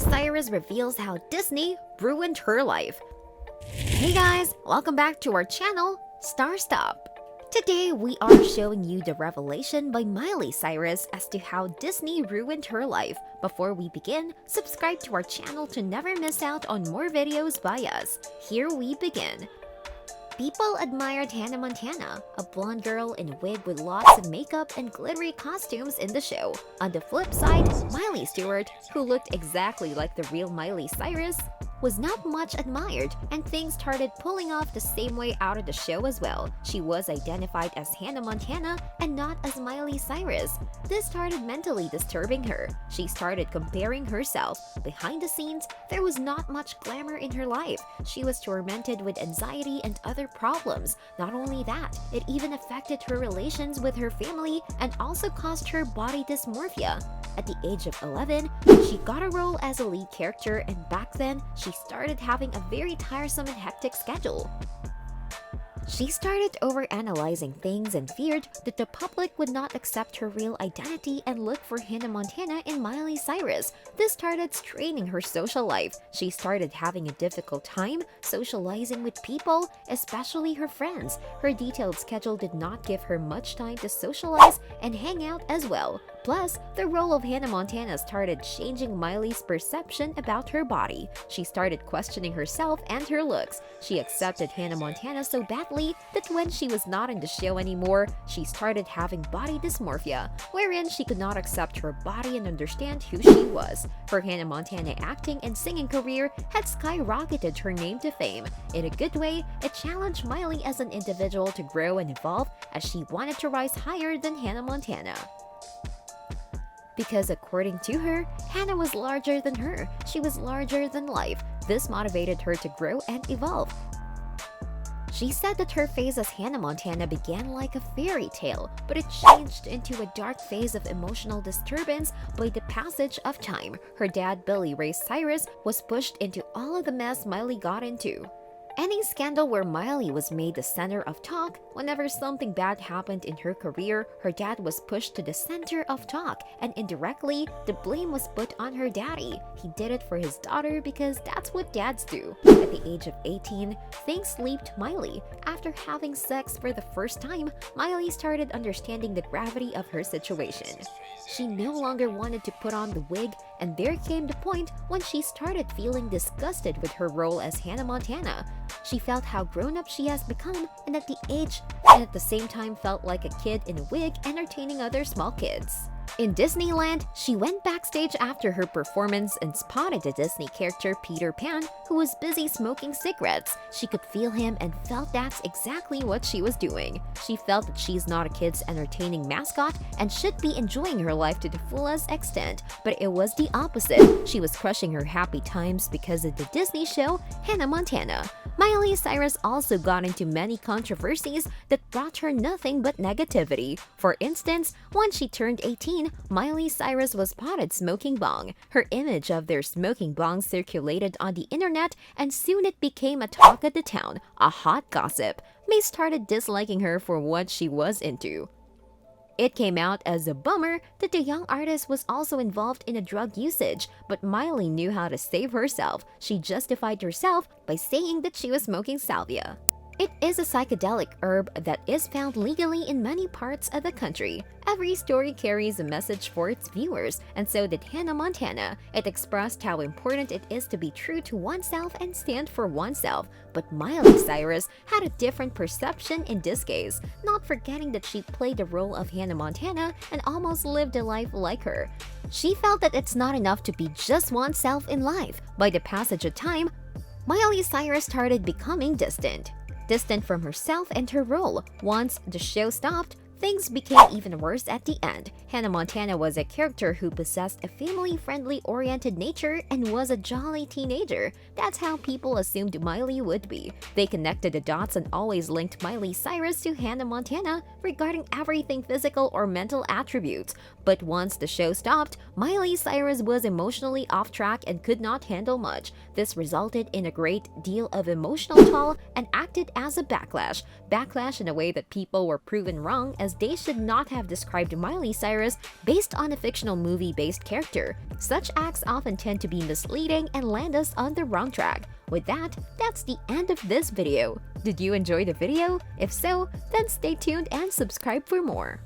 Cyrus reveals how Disney ruined her life. Hey guys, welcome back to our channel, Star Stop. Today we are showing you the revelation by Miley Cyrus as to how Disney ruined her life. Before we begin, subscribe to our channel to never miss out on more videos by us. Here we begin. People admired Hannah Montana, a blonde girl in a wig with lots of makeup and glittery costumes in the show. On the flip side, Miley Stewart, who looked exactly like the real Miley Cyrus, was not much admired, and things started pulling off the same way out of the show as well. She was identified as Hannah Montana and not as Miley Cyrus. This started mentally disturbing her. She started comparing herself. Behind the scenes, there was not much glamour in her life. She was tormented with anxiety and other problems. Not only that, it even affected her relations with her family and also caused her body dysmorphia. At the age of 11, she got a role as a lead character, and back then, she started having a very tiresome and hectic schedule. She started overanalyzing things and feared that the public would not accept her real identity and look for Hannah Montana in Miley Cyrus. This started straining her social life. She started having a difficult time socializing with people, especially her friends. Her detailed schedule did not give her much time to socialize and hang out as well. Plus, the role of Hannah Montana started changing Miley's perception about her body. She started questioning herself and her looks. She accepted Hannah Montana so badly that when she was not in the show anymore, she started having body dysmorphia, wherein she could not accept her body and understand who she was. Her Hannah Montana acting and singing career had skyrocketed her name to fame. In a good way, it challenged Miley as an individual to grow and evolve as she wanted to rise higher than Hannah Montana. Because according to her, Hannah was larger than her. She was larger than life. This motivated her to grow and evolve. She said that her phase as Hannah Montana began like a fairy tale, but it changed into a dark phase of emotional disturbance by the passage of time. Her dad, Billy Ray Cyrus, was pushed into all of the mess Miley got into. Any scandal where Miley was made the center of talk, whenever something bad happened in her career, her dad was pushed to the center of talk, and indirectly, the blame was put on her daddy. He did it for his daughter because that's what dads do. At the age of 18, things leaped Miley. After having sex for the first time, Miley started understanding the gravity of her situation. She no longer wanted to put on the wig, and there came the point when she started feeling disgusted with her role as Hannah Montana. She felt how grown-up she has become, and at the same time felt like a kid in a wig entertaining other small kids. In Disneyland, she went backstage after her performance and spotted the Disney character Peter Pan, who was busy smoking cigarettes. She could feel him and felt that's exactly what she was doing. She felt that she's not a kid's entertaining mascot and should be enjoying her life to the fullest extent, but it was the opposite. She was crushing her happy times because of the Disney show Hannah Montana. Miley Cyrus also got into many controversies that brought her nothing but negativity. For instance, when she turned 18, Miley Cyrus was spotted smoking bong. Her image of their smoking bong circulated on the internet, and soon it became a talk of the town, a hot gossip. May started disliking her for what she was into. It came out as a bummer that the young artist was also involved in a drug usage, but Miley knew how to save herself. She justified herself by saying that she was smoking salvia. It is a psychedelic herb that is found legally in many parts of the country. Every story carries a message for its viewers, and so did Hannah Montana. It expressed how important it is to be true to oneself and stand for oneself. But Miley Cyrus had a different perception in this case, not forgetting that she played the role of Hannah Montana and almost lived a life like her. She felt that it's not enough to be just oneself in life. By the passage of time, Miley Cyrus started becoming distant from herself and her role. Once the show stopped, things became even worse at the end. Hannah Montana was a character who possessed a family-friendly oriented nature and was a jolly teenager. That's how people assumed Miley would be. They connected the dots and always linked Miley Cyrus to Hannah Montana regarding everything physical or mental attributes. But once the show stopped, Miley Cyrus was emotionally off track and could not handle much. This resulted in a great deal of emotional toll and acted as a backlash in a way that people were proven wrong as as they should not have described Miley Cyrus based on a fictional movie-based character. Such acts often tend to be misleading and land us on the wrong track. With that, that's the end of this video. Did you enjoy the video? If so, then stay tuned and subscribe for more.